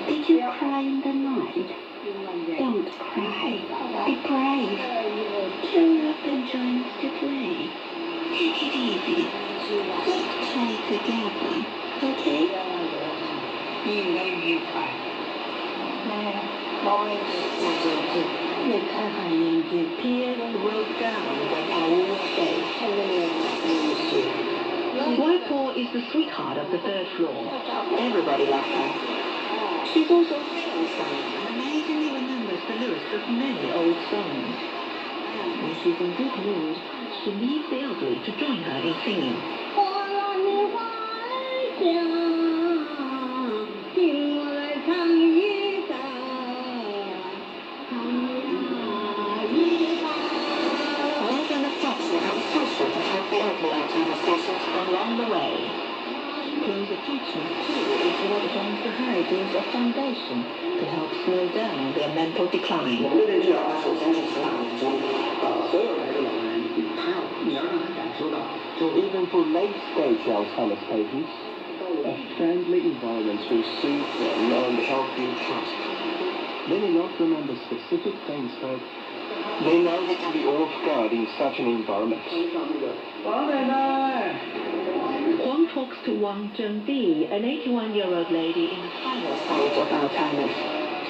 Did you cry in the night? Don't cry. Be brave. Cheer up and join us to play. Take it easy. Let's play together. Okay? 应该愉快。我越看看眼睛 Pierre wrote down Grandpa Wu's face. Whitehall is the sweetheart of the third floor. Everybody loves her. She's also a singer and amazingly remembers the lyrics of many old songs. When she's in good mood, she leaves the elderly to join her in singing. 我让你回家，听我来唱一首，唱一首。Those on the steps were our social to help the elderly out of sessions along the way. Close attention too is what forms the hierarchies of foundation to help slow down their mental decline. 对症治疗它首先是从哪里中？所有来的老人，你要让他感受到。 Even for late-stage Alzheimer's patients, a friendly environment will soothe them and help build trust. They may not remember specific things, but they know they can be off guard in such an environment. Huang talks to Wang Zhengbi, an 81-year-old lady in the final stage of Alzheimer's.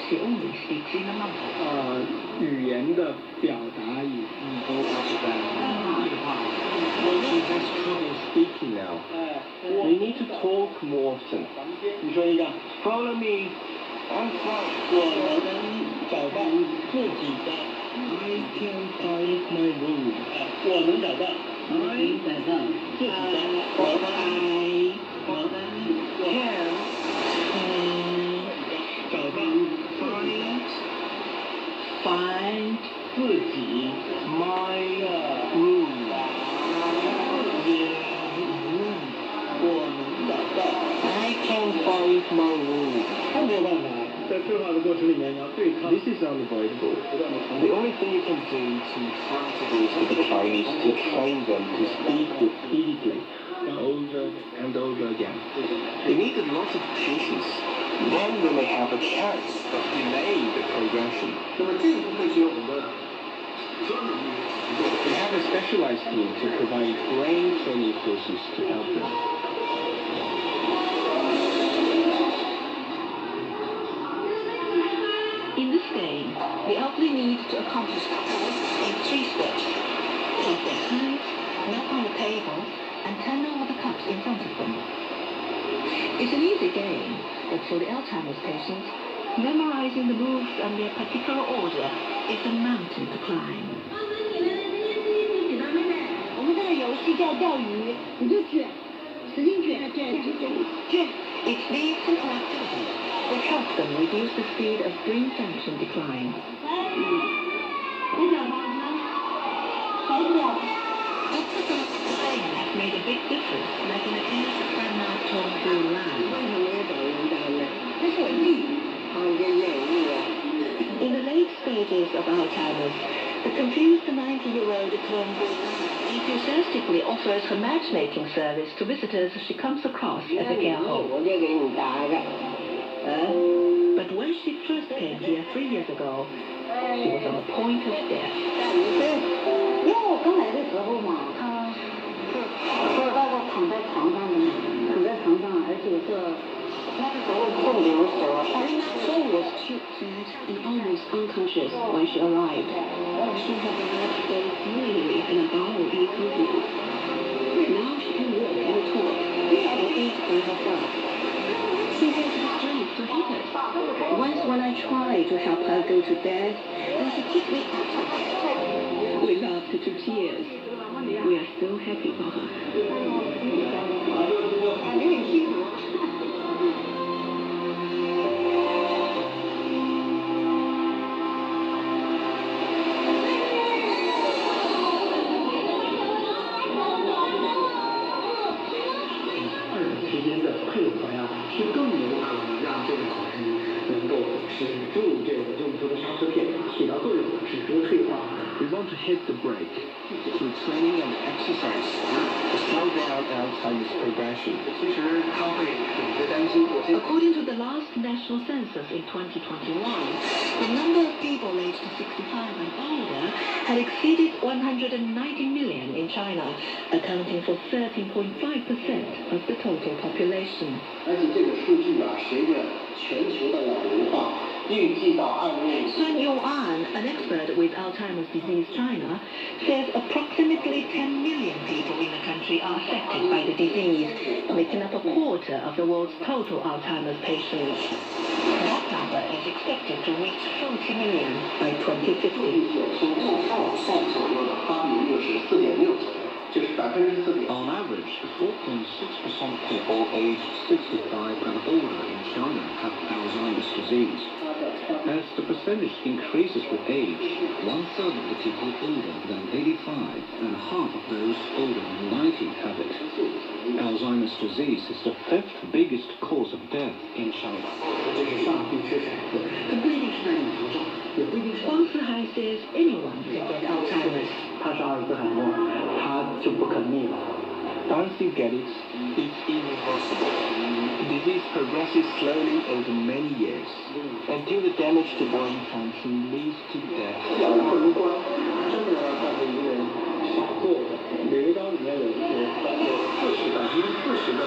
She only speaks in a mumble. 语言的表达语都是在对话。 She has trouble speaking now. We need to talk more often. 你说一个。 Follow me. I'm fine. 我能找到自己的。I can find my room. 我能找到。I 找到自己的。我能找到 find 自己 My room. 我能找到。I can find my room. 没有办法，在对话的过程里面，你要对抗。 This is unavoidable. The only thing you can do to counter this with the Chinese is to train them to speak repeatedly, over and over again. They need a lot of patience. Then we may have a chance of delaying the progression. 那么这一部分是有很多专门的。 We have a specialized team to provide brain training courses to help them. In this game, the elderly need to accomplish tasks in 3 steps. Take their hands, knock on the table, and turn over the cups in front of them. It's an easy game, but for the Alzheimer's patients, memorizing the moves and their particular order is a mountain to climb. 我们这个游戏叫钓鱼，你就卷，使劲卷，卷。 It's these simple activities that help them reduce the speed of brain function decline. 你讲吧，谁讲？ This particular playing has made a big difference, like in the case of Grandma Tongbu Lan. 这是我弟，In the late stages of Alzheimer's, the confused 90-year-old Tongbu Lan enthusiastically offers her matchmaking service to visitors she comes across at the care home. 我就给你打个，But when she first came here 3 years ago, she was on the point of death. 因为我刚来的时候嘛，他是大概躺在床上的，而且是那个时候正流血。 She was too fat and almost unconscious when she arrived. She had developed both urinary and bowel incontinence. Now she can walk and talk, and eat by herself. She has the strength to hit us. Once when I try to help her go to bed, and she kicks me out. We laughed to tears. We are so happy for her. 配合呀，是更有可能让这个口腔能够止住这个用途的刹车片起到作用，止住退化。We want to hit the brake through training and exercise to slow down Alzheimer's progression. 其实他会有些担心。According to the last national census in 2021, the number of people aged 65 and older had exceeded 190 million in China, accounting for 13.5% of the total population. 而且这个数据啊，随着全球的老龄化，预计到2025。Sun Yuan, an expert with Alzheimer's disease China, says approximately 10 million people in the country are affected by the disease, making up a quarter of the world's total Alzheimer's patients. That number is expected to reach 40 million by 2050. On average, 4.6% people aged 65 and older in China have Alzheimer's disease. As the percentage increases with age, 1/3 of the people older than 85 and half of those older than 90 have it. Alzheimer's disease is the 5th biggest cause of death in China. 这是上必缺孩子，但不一定是在你头上，也不一定是。Wang Sihai says anyone can get Alzheimer's. 他是阿尔兹海默，他就不可逆了。Once you get it, it's irreversible. The disease progresses slowly over many years until the damage to brain function leads to death. 真的要看这一个人少做的，每个章里面有40%的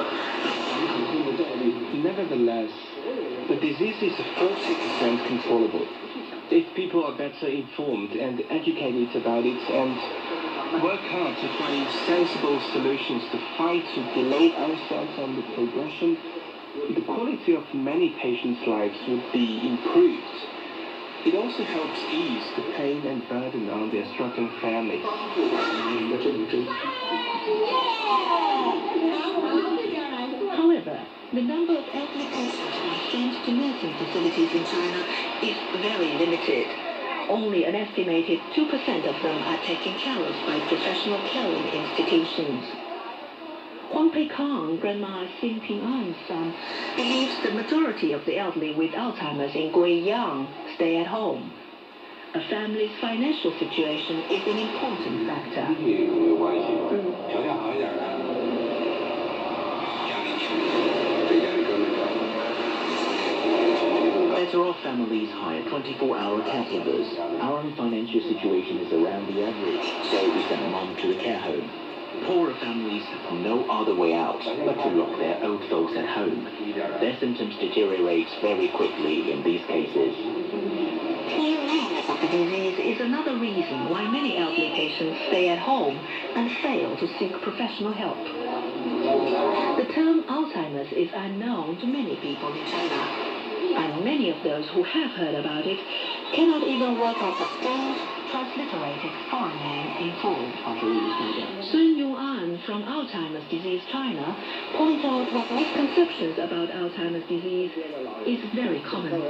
可控的概率。Nevertheless, the disease is 40% controllable. If people are better informed and educated about it and work hard to find sensible solutions to fight to delay ourselves on the progression, the quality of many patients' lives would be improved. It also helps ease the pain and burden on their struggling families. However, the number of elderly patients who are sent to nursing facilities in China is very limited. Only an estimated 2% of them are taken care of by professional caring institutions. Huang Peikang, Grandma Xin Ping'an's son, believes the majority of the elderly with Alzheimer's in Guiyang stay at home. A family's financial situation is an important factor. Better off families hire 24-hour caregivers. Our own financial situation is around the average, so we send mom to the care home. Poorer families have no other way out but to lock their old dogs at home. Their symptoms deteriorate very quickly in these cases. Clear awareness of the disease is another reason why many elderly patients stay at home and fail to seek professional help. The term Alzheimer's is unknown to many people in China, and many of those who have heard about it cannot even work out the strange, transliterated foreign name in full. Sun Yuan from Alzheimer's disease China points out that misconceptions about Alzheimer's disease is very common.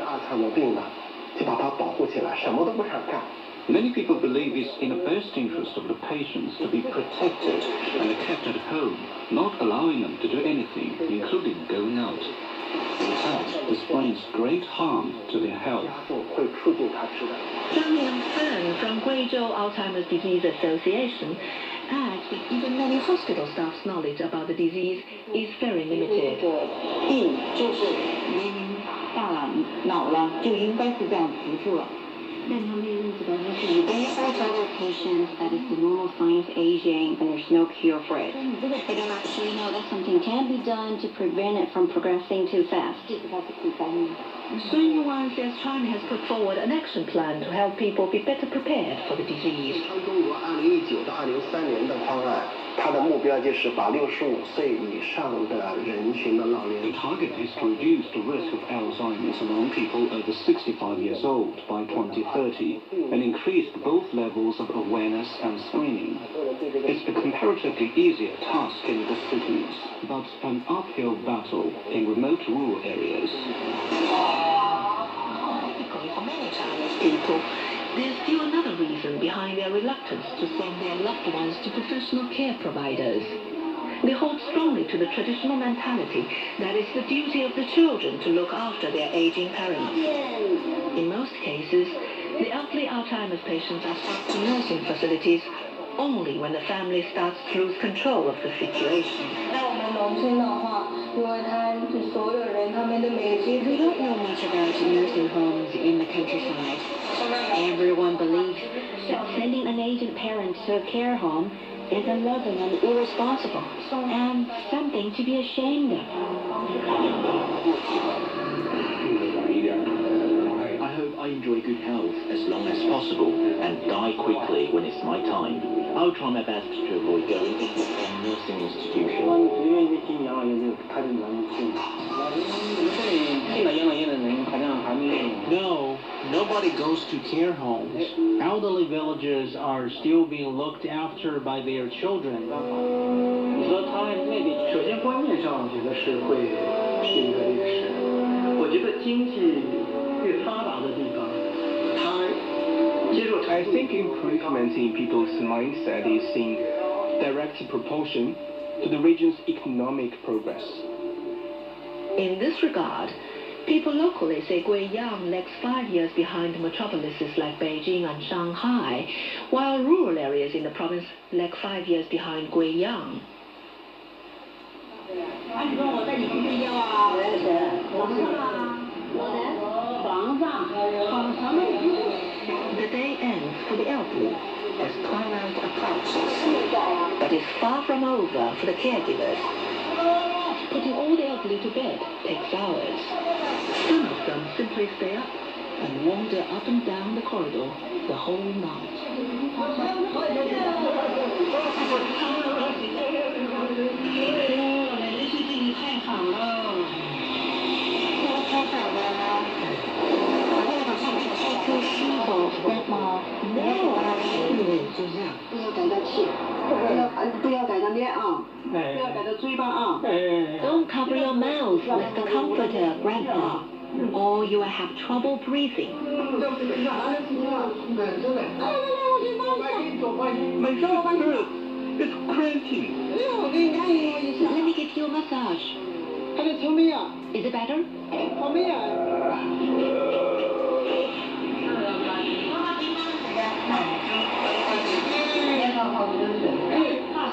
Many people believe it's in the best interest of the patients to be protected and kept at home, not allowing them to do anything, including going out. In fact, this brings great harm to their health. Zhang Yangfen from Guizhou Alzheimer's Disease Association adds that even many hospital staff's knowledge about the disease is very limited. 病就是年龄大了、老了就应该是这样扶住了。There's like other patients that is the normal sign of aging and there's no cure for it. They don't actually know that something can be done to prevent it from progressing too fast. Sun Yuan says China has put forward an action plan to help people be better prepared for the disease. 2019到2030年的方案，它的目标就是把65岁以上的人群的老年。 The target is to reduce the risk of Alzheimer's among people over 65 years old by 2030 and increase both levels of awareness and screening. It's a comparatively easier task in the cities, but an uphill battle in remote rural areas. For many Chinese people, there's still another reason behind their reluctance to send their loved ones to professional care providers. They hold strongly to the traditional mentality that it's the duty of the children to look after their aging parents. In most cases, the elderly Alzheimer's patients are sent to nursing facilities only when the family starts to lose control of the situation. We don't know much about nursing homes in the countryside. Everyone believes that sending an aged parent to a care home is unloving and irresponsible, and something to be ashamed of. I hope I enjoy good health as long as possible and die quickly when it's my time. I'll try my best to avoid going into a nursing institution. No, nobody goes to care homes. Elderly villagers are still being looked after by their children. 你说他那里，首先观念上，我觉得是会是一个劣势。我觉得经济越发达的地方，他接受程度。I think improvement in people's mindset is in direct proportion to the region's economic progress. In this regard, people locally say Guiyang lags 5 years behind metropolises like Beijing and Shanghai, while rural areas in the province lag 5 years behind Guiyang. The day ends for the elderly as twilight approaches, but it's far from over for the caregivers. Putting all the elderly to bed takes hours. Some of them simply stay up and wander up and down the corridor the whole night. Grandma, Don't cover your mouth with the comforter, Grandpa, or you will have trouble breathing. My shoulder hurts. It's cranky. Let me give you a massage. Is it better?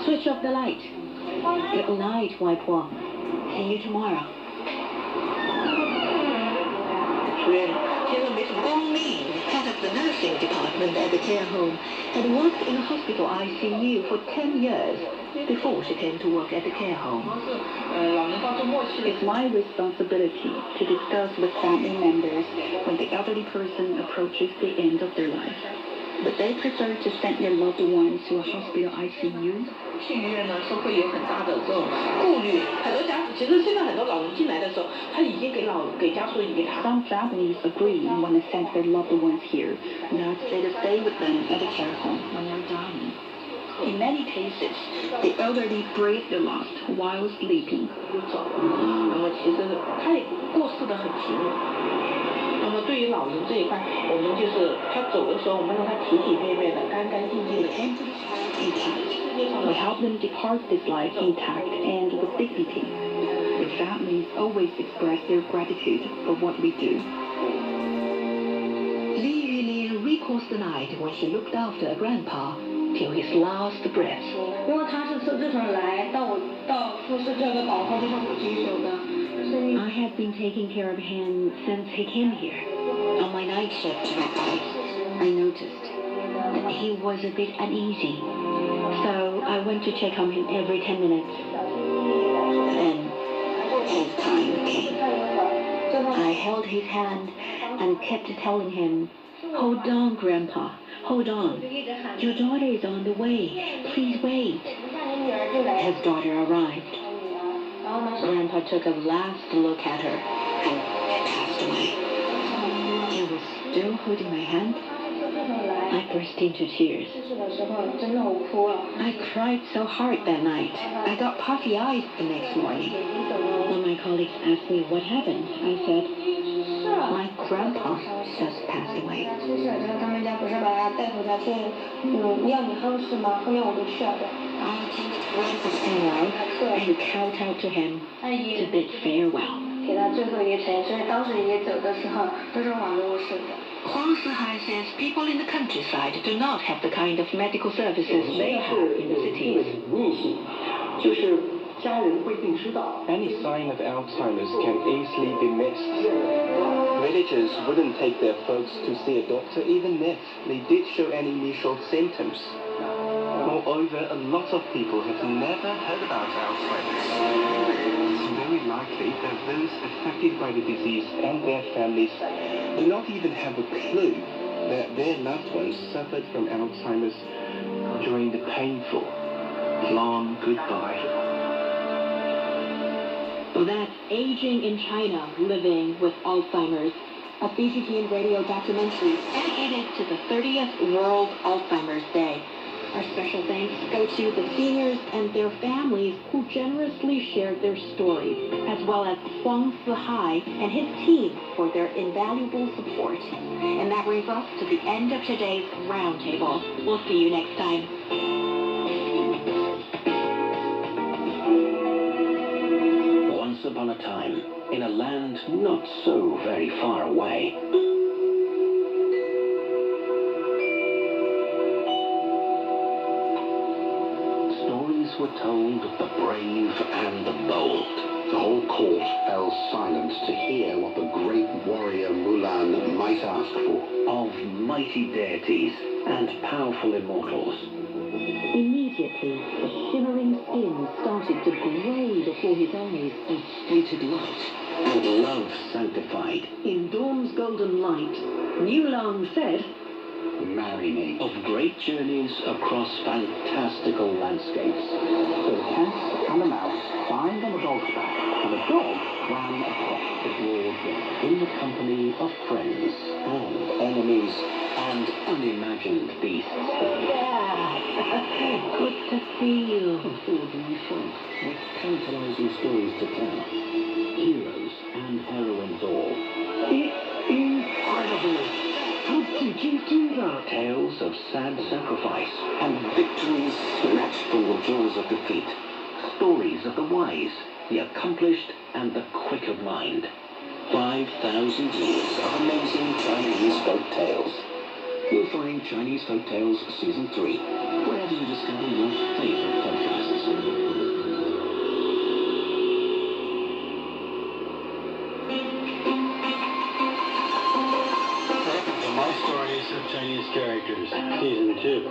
Switch off the light. Good night, Waipo. See you tomorrow. 先生没什么功力 head of the nursing department at the care home, had worked in a hospital ICU for 10 years before she came to work at the care home. It's my responsibility to discuss with family members when the elderly person approaches the end of their life. But they prefer to send their loved ones to a hospital ICU. 去医院呢是会有很大的这种顾虑，很多家其实现在很多老人进来的时候，他已经给家属已经谈。Some families agree when they send their loved ones here that they stay with them at the care home when they're dying. In many cases, the elderly brave their last while sleeping. 那么其实他也过世的很平。那么对于老人这一块，我们就是他走的时候，我们让他体体面面的、干干净净的。We help them depart this life intact and with dignity. The families always express their gratitude for what we do. Li Yulin recalls the night when she looked after a grandpa till his last breath. 因为他是从这头来到富士这个岛上就是我接手的。I have been taking care of him since he came here. On my night shift that night, I noticed that he was a bit uneasy. So I went to check on him every 10 minutes. Then his time came. I held his hand and kept telling him, "Hold on, Grandpa, hold on. Your daughter is on the way. Please wait." His daughter arrived. Grandpa took a last look at her and passed away. He was still holding my hand. I burst into tears. I cried so hard that night. I got puffy eyes the next morning. When my colleagues asked me what happened, I said, "My grandpa just passed away." I attended grandpa's funeral and kowtowed to him to bid farewell. Huang Sihai says people in the countryside do not have the kind of medical services they have in the cities. Any sign of Alzheimer's can easily be missed. Villagers wouldn't take their folks to see a doctor even if they did show any initial symptoms. Moreover, a lot of people have never heard about Alzheimer's. It's very likely that those affected by the disease and their families do not even have a clue that their loved ones suffered from Alzheimer's during the painful, long goodbye. That's Aging in China, Living with Alzheimer's, a CGTN radio documentary dedicated to the 30th World Alzheimer's Day. Our special thanks go to the seniors and their families who generously shared their stories, as well as Huang Sihai and his team for their invaluable support. And that brings us to the end of today's roundtable. We'll see you next time. Once upon a time, in a land not so very far away, stories were told of the brave and the bold. The whole court fell silent to hear what the great warrior Mulan might ask for. Of mighty deities and powerful immortals. Immediately, the shimmering skin started to glow before his eyes. Of fated light and love sanctified. In dawn's golden light, Mulan said, "Marry me." Of great journeys across fantastical landscapes. So the cat and the mouse climbed on the dog's back, and the dog ran across the broad road. In the company of friends and enemies and unimagined beasts. "Good to see you." Ordinary folk with tantalizing stories to tell. Heroes and heroines all. Incredible! How did you do that? Tales of sad sacrifice and victories snatched from the jaws of defeat. Stories of the wise, the accomplished, and the quick of mind. 5,000 years of amazing Chinese folk tales. You'll find Chinese Folk Tales Season 3, wherever you discover your favorite podcasts. My Stories of Chinese Characters, Season 2.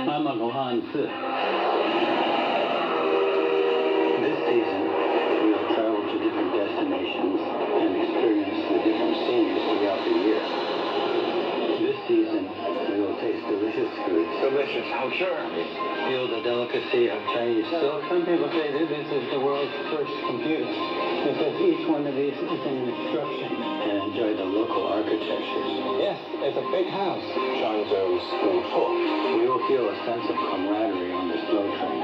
I'm Uncle Han Si. This season, we will travel to different destinations and experience the different sceneries throughout the year. This season, we will taste delicious foods. Delicious, how sure? Feel the delicacy of Chinese silk. Some people say that this is the world's first computer, because each one of these is an instruction, and enjoy the local architectures. Yes, it's a big house. Zhangzhou's Gongpo. We will feel a sense of camaraderie on this slow train.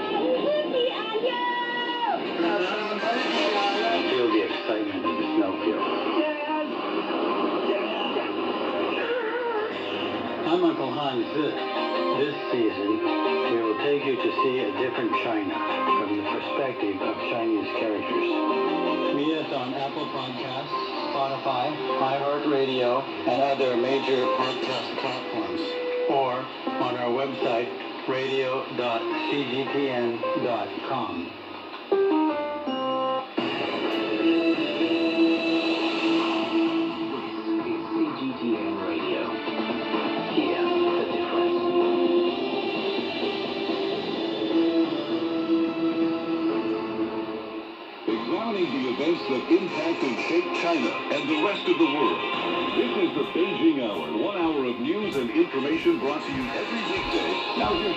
And feel the excitement of the snowfield. I'm Uncle Han Si. This season, we will take you to see a different China from the perspective of Chinese characters. Meet us on Apple Podcasts, Spotify, iHeartRadio, and other major podcast platforms, or on our website, radio.cgtn.com. CGTN Radio. Here examining the events that impact and shape China and the rest of the world. This is the Beijing Hour, 1 hour of news and information brought to you every weekday. Now here's